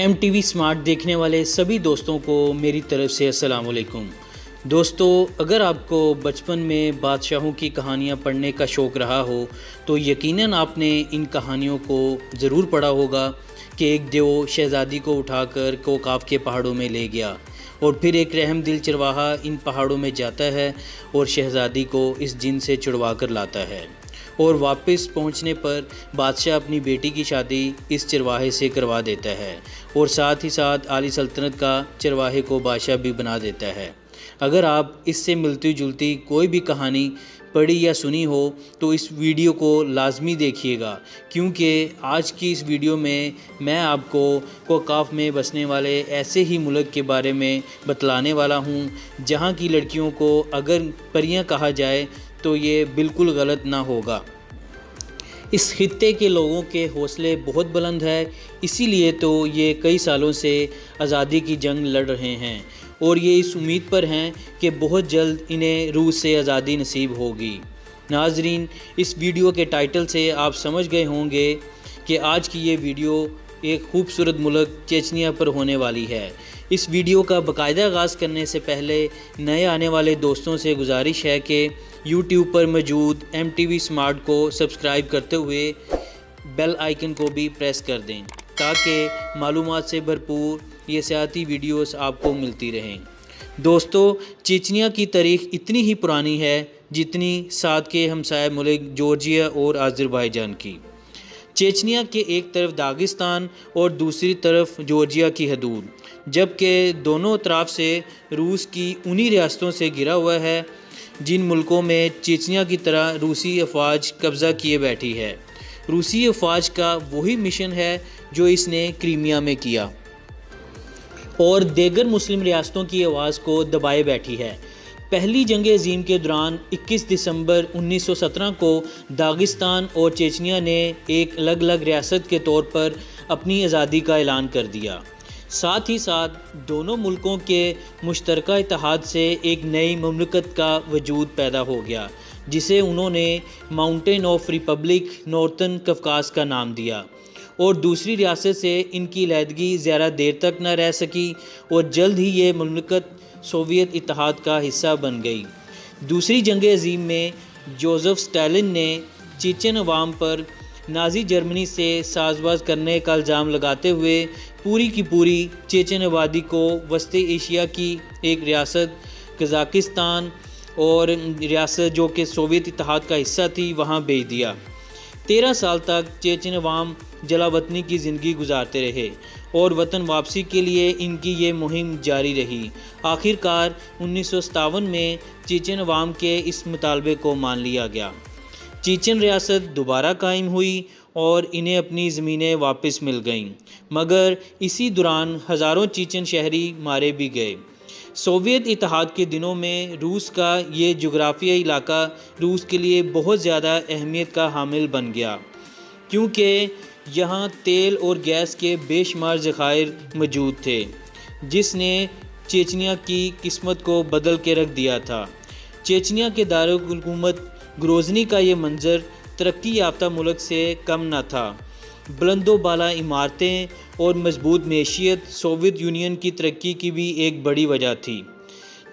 M T V smart دیکھنے والے سبھی دوستوں کو میری طرف سے السلام علیکم۔ دوستو، اگر آپ کو بچپن میں بادشاہوں کی کہانیاں پڑھنے کا شوق رہا ہو تو یقیناً آپ نے ان کہانیوں کو ضرور پڑھا ہوگا کہ ایک دیو شہزادی کو اٹھا کر کوکاف کے پہاڑوں میں لے گیا اور پھر ایک رحم دل چرواہا ان پہاڑوں میں جاتا ہے اور شہزادی کو اس جن سے چھڑوا کر لاتا ہے، اور واپس پہنچنے پر بادشاہ اپنی بیٹی کی شادی اس چرواہے سے کروا دیتا ہے اور ساتھ ہی ساتھ اعلیٰ سلطنت کا چرواہے کو بادشاہ بھی بنا دیتا ہے۔ اگر آپ اس سے ملتی جلتی کوئی بھی کہانی پڑھی یا سنی ہو تو اس ویڈیو کو لازمی دیکھیے گا، کیونکہ آج کی اس ویڈیو میں آپ کو کوکاف میں بسنے والے ایسے ہی ملک کے بارے میں بتلانے والا ہوں جہاں کی لڑکیوں کو اگر پریاں کہا جائے تو یہ بالکل غلط نہ ہوگا۔ اس خطے کے لوگوں کے حوصلے بہت بلند ہے، اسی لیے تو یہ کئی سالوں سے آزادی کی جنگ لڑ رہے ہیں اور یہ اس امید پر ہیں کہ بہت جلد انہیں روس سے آزادی نصیب ہوگی۔ ناظرین، اس ویڈیو کے ٹائٹل سے آپ سمجھ گئے ہوں گے کہ آج کی یہ ویڈیو ایک خوبصورت ملک چیچنیا پر ہونے والی ہے۔ اس ویڈیو کا باقاعدہ آغاز کرنے سے پہلے نئے آنے والے دوستوں سے گزارش ہے کہ یوٹیوب پر موجود ایم ٹی وی اسمارٹ کو سبسکرائب کرتے ہوئے بیل آئیکن کو بھی پریس کر دیں تاکہ معلومات سے بھرپور یہ سیاحتی ویڈیوز آپ کو ملتی رہیں۔ دوستو، چیچنیا کی تاریخ اتنی ہی پرانی ہے جتنی ساتھ کے ہمسایہ ملک جارجیا اور آذربائیجان کی۔ چیچنیا کے ایک طرف داغستان اور دوسری طرف جارجیا کی حدود، جبکہ دونوں اطراف سے روس کی انہی ریاستوں سے گھرا ہوا ہے جن ملکوں میں چیچنیا کی طرح روسی افواج قبضہ کیے بیٹھی ہے۔ روسی افواج کا وہی مشن ہے جو اس نے کرائمیا میں کیا اور دیگر مسلم ریاستوں کی آواز کو دبائے بیٹھی ہے۔ پہلی جنگ عظیم کے دوران 21 دسمبر 1917 کو داغستان اور چیچنیا نے ایک الگ الگ ریاست کے طور پر اپنی آزادی کا اعلان کر دیا۔ ساتھ ہی ساتھ دونوں ملکوں کے مشترکہ اتحاد سے ایک نئی مملکت کا وجود پیدا ہو گیا جسے انہوں نے ماؤنٹین آف ریپبلک نارتھرن کفکاز کا نام دیا، اور دوسری ریاست سے ان کی علیحدگی زیادہ دیر تک نہ رہ سکی اور جلد ہی یہ مملکت سوویت اتحاد کا حصہ بن گئی۔ دوسری جنگ عظیم میں جوزف اسٹالن نے چیچن عوام پر نازی جرمنی سے ساز باز کرنے کا الزام لگاتے ہوئے پوری کی پوری چیچن آبادی کو وسطی ایشیا کی ایک ریاست قزاقستان اور ریاست جو کہ سوویت اتحاد کا حصہ تھی وہاں بھیج دیا۔ 13 سال تک چیچن عوام جلا وطنی کی زندگی گزارتے رہے اور وطن واپسی کے لیے ان کی یہ مہم جاری رہی۔ آخر کار 1957 میں چیچن عوام کے اس مطالبے کو مان لیا گیا۔ چیچن ریاست دوبارہ قائم ہوئی اور انہیں اپنی زمینیں واپس مل گئیں، مگر اسی دوران ہزاروں چیچن شہری مارے بھی گئے۔ سوویت اتحاد کے دنوں میں روس کا یہ جغرافیائی علاقہ روس کے لیے بہت زیادہ اہمیت کا حامل بن گیا، کیونکہ یہاں تیل اور گیس کے بے شمار ذخائر موجود تھے جس نے چیچنیا کی قسمت کو بدل کے رکھ دیا تھا۔ چیچنیا کے دارالحکومت گروزنی کا یہ منظر ترقی یافتہ ملک سے کم نہ تھا۔ بلند و بالا عمارتیں اور مضبوط معیشت سوویت یونین کی ترقی کی بھی ایک بڑی وجہ تھی۔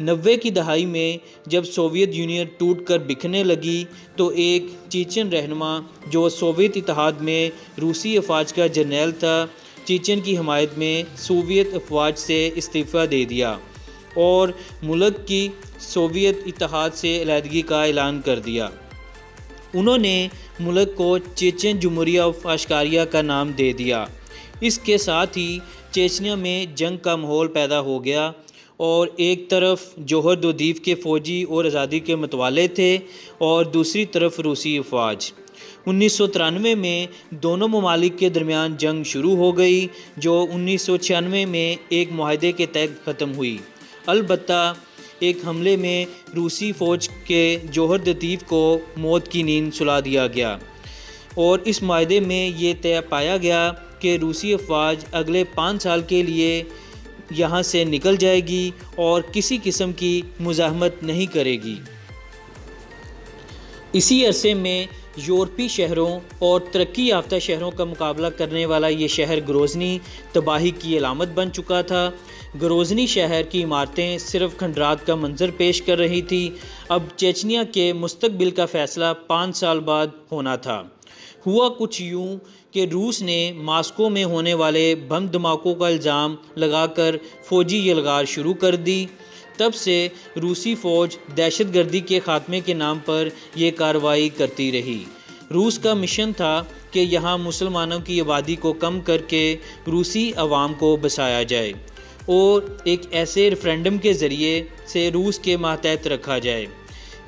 90 کی دہائی میں جب سوویت یونین ٹوٹ کر بکھرنے لگی تو ایک چیچن رہنما جو سوویت اتحاد میں روسی افواج کا جرنیل تھا، چیچن کی حمایت میں سوویت افواج سے استعفیٰ دے دیا اور ملک کی سوویت اتحاد سے علیحدگی کا اعلان کر دیا۔ انہوں نے ملک کو چیچن جمہوریہ آف اشکاریا کا نام دے دیا۔ اس کے ساتھ ہی چیچنیا میں جنگ کا ماحول پیدا ہو گیا اور ایک طرف جوہر دودیف کے فوجی اور آزادی کے متوالے تھے اور دوسری طرف روسی افواج۔ 1993 میں دونوں ممالک کے درمیان جنگ شروع ہو گئی جو 1996 میں ایک معاہدے کے تحت ختم ہوئی۔ البتہ ایک حملے میں روسی فوج کے جوہر دودیف کو موت کی نیند سلا دیا گیا اور اس معاہدے میں یہ طے پایا گیا کہ روسی افواج اگلے 5 سال کے لیے یہاں سے نکل جائے گی اور کسی قسم کی مزاحمت نہیں کرے گی۔ اسی عرصے میں یورپی شہروں اور ترقی یافتہ شہروں کا مقابلہ کرنے والا یہ شہر گروزنی تباہی کی علامت بن چکا تھا۔ گروزنی شہر کی عمارتیں صرف کھنڈرات کا منظر پیش کر رہی تھی۔ اب چیچنیا کے مستقبل کا فیصلہ 5 سال بعد ہونا تھا۔ ہوا کچھ یوں کہ روس نے ماسکو میں ہونے والے بم دھماکوں کا الزام لگا کر فوجی یلغار شروع کر دی۔ تب سے روسی فوج دہشت گردی کے خاتمے کے نام پر یہ کارروائی کرتی رہی۔ روس کا مشن تھا کہ یہاں مسلمانوں کی آبادی کو کم کر کے روسی عوام کو بسایا جائے اور ایک ایسے ریفرینڈم کے ذریعے سے روس کے ماتحت رکھا جائے۔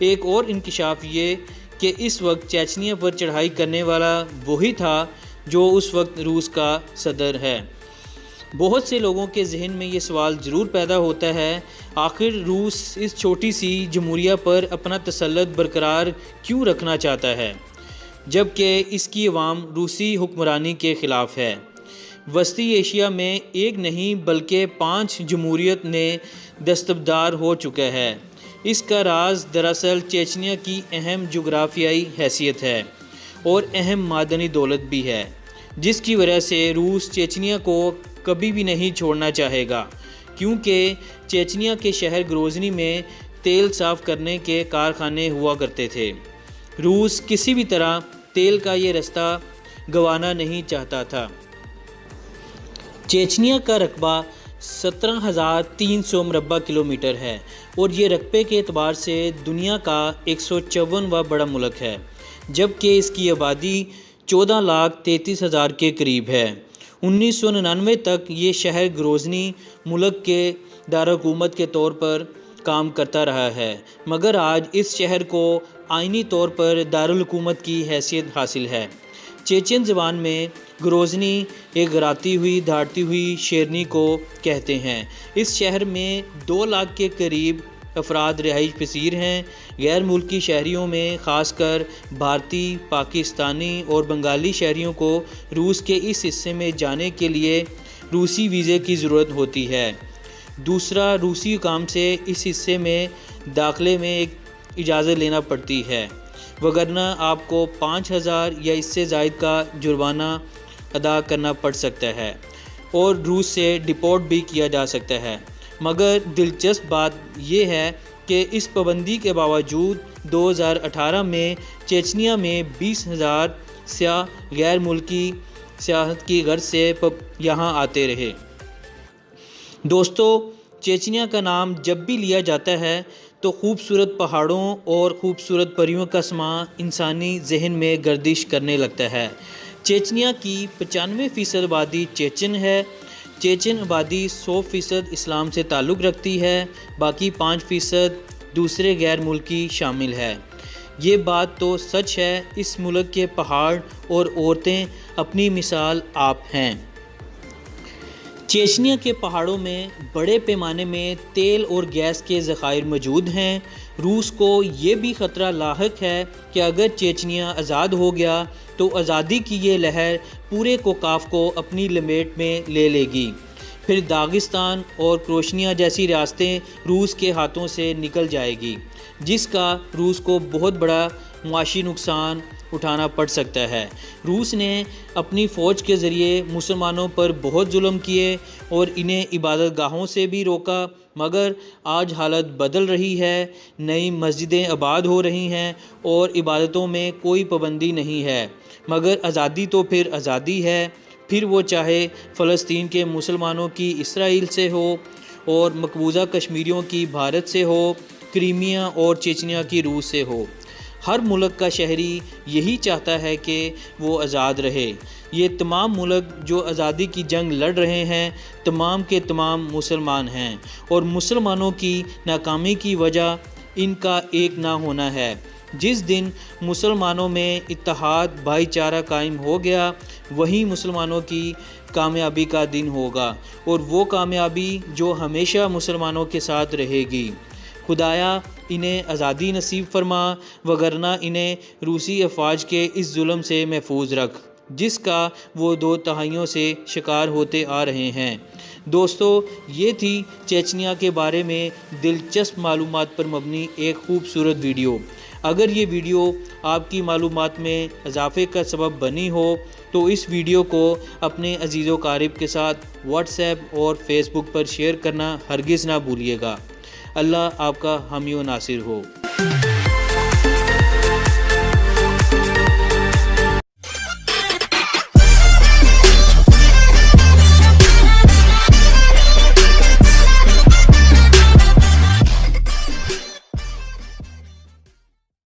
ایک اور انکشاف یہ کہ اس وقت چیچنیا پر چڑھائی کرنے والا وہی تھا جو اس وقت روس کا صدر ہے۔ بہت سے لوگوں کے ذہن میں یہ سوال ضرور پیدا ہوتا ہے، آخر روس اس چھوٹی سی جمہوریہ پر اپنا تسلط برقرار کیوں رکھنا چاہتا ہے جبکہ اس کی عوام روسی حکمرانی کے خلاف ہے؟ وسطی ایشیا میں ایک نہیں بلکہ 5 جمہوریت نے دستبردار ہو چکا ہے۔ اس کا راز دراصل چیچنیا کی اہم جغرافیائی حیثیت ہے اور اہم معدنی دولت بھی ہے، جس کی وجہ سے روس چیچنیا کو کبھی بھی نہیں چھوڑنا چاہے گا، کیونکہ چیچنیا کے شہر گروزنی میں تیل صاف کرنے کے کارخانے ہوا کرتے تھے۔ روس کسی بھی طرح تیل کا یہ رستہ گنوانا نہیں چاہتا تھا۔ چیچنیا کا رقبہ 17,300 مربع کلومیٹر ہے اور یہ رقبے کے اعتبار سے دنیا کا 154واں بڑا ملک ہے، جبکہ اس کی آبادی 14,33,000 کے قریب ہے۔ 1999 تک یہ شہر گروزنی ملک کے دارالحکومت کے طور پر کام کرتا رہا ہے، مگر آج اس شہر کو آئینی طور پر دارالحکومت کی حیثیت حاصل ہے۔ چیچن زبان میں گروزنی ایک غراتی ہوئی دھاڑتی ہوئی شیرنی کو کہتے ہیں۔ اس شہر میں 2 لاکھ کے قریب افراد رہائش پذیر ہیں۔ غیر ملکی شہریوں میں خاص کر بھارتی، پاکستانی اور بنگالی شہریوں کو روس کے اس حصے میں جانے کے لیے روسی ویزے کی ضرورت ہوتی ہے۔ دوسرا، روسی حکام سے اس حصے میں داخلے میں ایک اجازت لینا پڑتی ہے، وگرنہ آپ کو 5,000 یا اس سے زائد کا جرمانہ ادا کرنا پڑ سکتا ہے اور روس سے ڈپورٹ بھی کیا جا سکتا ہے۔ مگر دلچسپ بات یہ ہے کہ اس پابندی کے باوجود 2018 میں چیچنیا میں 20,000 سیاح غیر ملکی سیاحت کی غرض سے یہاں آتے رہے۔ دوستو، چیچنیا کا نام جب بھی لیا جاتا ہے تو خوبصورت پہاڑوں اور خوبصورت پریوں کا سماں انسانی ذہن میں گردش کرنے لگتا ہے۔ چیچنیا کی 95% آبادی چیچن ہے۔ چیچن آبادی 100% اسلام سے تعلق رکھتی ہے، باقی 5% دوسرے غیر ملکی شامل ہے۔ یہ بات تو سچ ہے، اس ملک کے پہاڑ اور عورتیں اپنی مثال آپ ہیں۔ چیچنیا کے پہاڑوں میں بڑے پیمانے میں تیل اور گیس کے ذخائر موجود ہیں۔ روس کو یہ بھی خطرہ لاحق ہے کہ اگر چیچنیا آزاد ہو گیا تو آزادی کی یہ لہر پورے کوکاف کو اپنی لپیٹ میں لے لے گی، پھر داغستان اور کروشنیا جیسی ریاستیں روس کے ہاتھوں سے نکل جائے گی، جس کا روس کو بہت بڑا معاشی نقصان اٹھانا پڑ سکتا ہے۔ روس نے اپنی فوج کے ذریعے مسلمانوں پر بہت ظلم کیے اور انہیں عبادت گاہوں سے بھی روکا، مگر آج حالت بدل رہی ہے، نئی مسجدیں آباد ہو رہی ہیں اور عبادتوں میں کوئی پابندی نہیں ہے۔ مگر آزادی تو پھر آزادی ہے، پھر وہ چاہے فلسطین کے مسلمانوں کی اسرائیل سے ہو اور مقبوضہ کشمیریوں کی بھارت سے ہو، کریمیا اور چیچنیا کی روس سے ہو۔ ہر ملک کا شہری یہی چاہتا ہے کہ وہ آزاد رہے۔ یہ تمام ملک جو آزادی کی جنگ لڑ رہے ہیں، تمام کے تمام مسلمان ہیں اور مسلمانوں کی ناکامی کی وجہ ان کا ایک نہ ہونا ہے۔ جس دن مسلمانوں میں اتحاد بھائی چارہ قائم ہو گیا، وہی مسلمانوں کی کامیابی کا دن ہوگا اور وہ کامیابی جو ہمیشہ مسلمانوں کے ساتھ رہے گی۔ خدایا انہیں آزادی نصیب فرما، وگرنہ انہیں روسی افواج کے اس ظلم سے محفوظ رکھ جس کا وہ 2 دہائیوں سے شکار ہوتے آ رہے ہیں۔ دوستو، یہ تھی چیچنیا کے بارے میں دلچسپ معلومات پر مبنی ایک خوبصورت ویڈیو۔ اگر یہ ویڈیو آپ کی معلومات میں اضافے کا سبب بنی ہو تو اس ویڈیو کو اپنے عزیز و اقارب کے ساتھ واٹس ایپ اور فیس بک پر شیئر کرنا ہرگز نہ بھولیے گا۔ اللہ آپ کا حامی و ناصر ہو۔